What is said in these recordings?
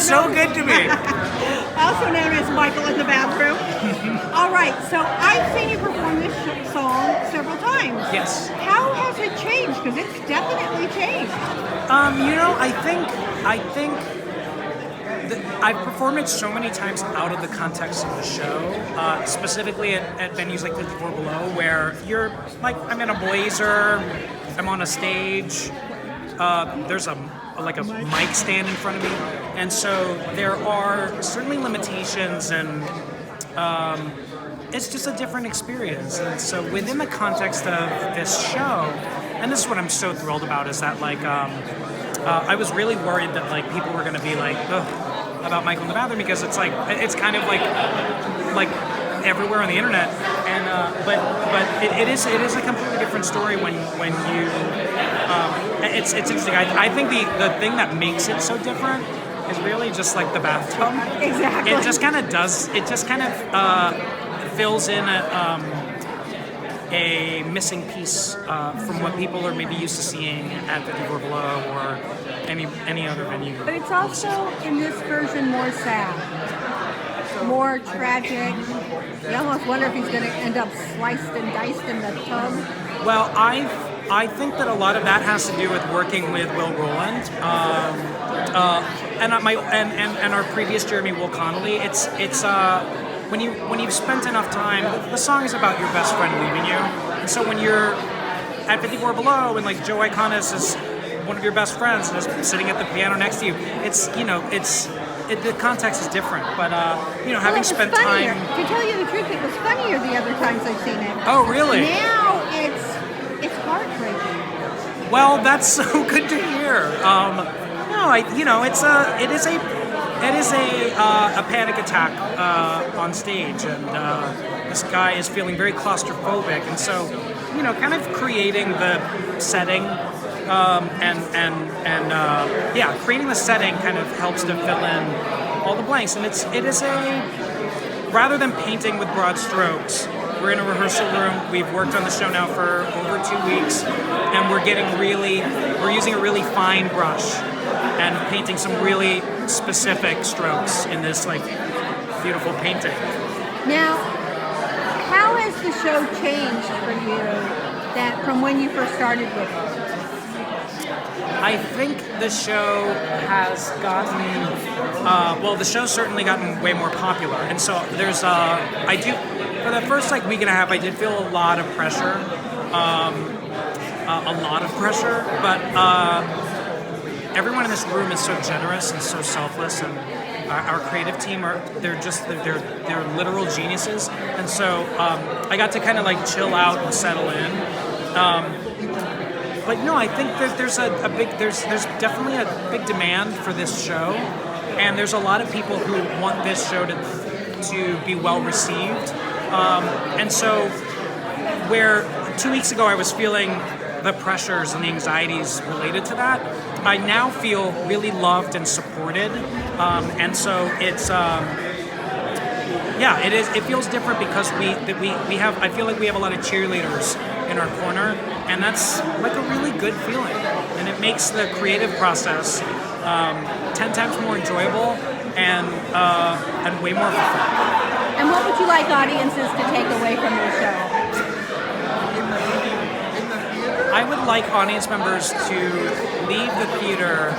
so good to me. Also known as Michael in the bathroom. All right, so I've seen you perform this song several times. Yes. How has it changed? Because it's definitely changed. I think I've performed it so many times out of the context of the show, specifically at venues like 54 Below, where you're like, I'm in a blazer, I'm on a stage, there's a mic stand in front of me, and so there are certainly limitations, and it's just a different experience. And so within the context of this show, and this is what I'm so thrilled about, is that I was really worried that people were going to be like, ugh, about Michael in the bathroom, because it's kind of like everywhere on the internet, and but it is a completely different story when you it's interesting. I think the thing that makes it so different is really just like the bathtub. Exactly. It just kind of fills in a missing piece from what people are maybe used to seeing at 54 Below or any other venue. But it's also, in this version, more sad, more tragic. You almost wonder if he's going to end up sliced and diced in the tub. Well, I think that a lot of that has to do with working with Will Rowland and our previous Jeremy Will Connolly. It's when you've spent enough time, the song is about your best friend leaving you, and so when you're at 54 Below and Joe Iconis is one of your best friends and is sitting at the piano next to you, the context is different. But having spent funnier. time. To tell you the truth, it was funnier the other times I've seen it. Oh, really? Now it's heartbreaking. Well, that's so good to hear. It is a panic attack on stage, and this guy is feeling very claustrophobic, and so kind of creating the setting, creating the setting kind of helps to fill in all the blanks, and it is rather than painting with broad strokes. We're in a rehearsal room. We've worked on the show now for over 2 weeks, and we're using a really fine brush and painting some really specific strokes in this beautiful painting. Now, how has the show changed for you from when you first started with it? I think the show has gotten, the show's certainly gotten way more popular, and so there's for the first week and a half, I did feel a lot of pressure, but everyone in this room is so generous and so selfless, and our creative team they're literal geniuses, and so I got to kind of chill out and settle in. But no, I think that there's definitely a big demand for this show, and there's a lot of people who want this show to be well received. And so, where 2 weeks ago I was feeling the pressures and the anxieties related to that, I now feel really loved and supported. And so it's it feels different because I feel like we have a lot of cheerleaders in our corner, and that's a really good feeling, and it makes the creative process 10 times more enjoyable and way more fulfilling. And what would you like audiences to take away from your show? I would like audience members to leave the theater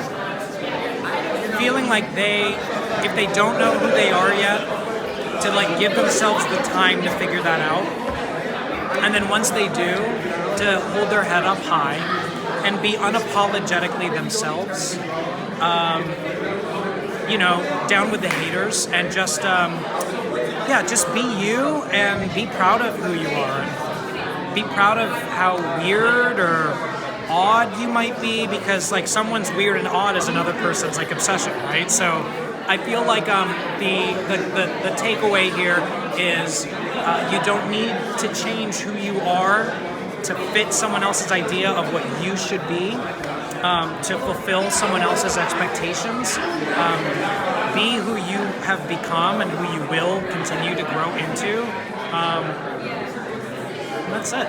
feeling like if they don't know who they are yet, to give themselves the time to figure that out. And then once they do, to hold their head up high and be unapologetically themselves. Down with the haters, and just be you and be proud of who you are. And be proud of how weird or odd you might be, because someone's weird and odd is another person's obsession, right? So I feel like the takeaway here is you don't need to change who you are to fit someone else's idea of what you should be, to fulfill someone else's expectations. Be who you have become and who you will continue to grow into. That's it.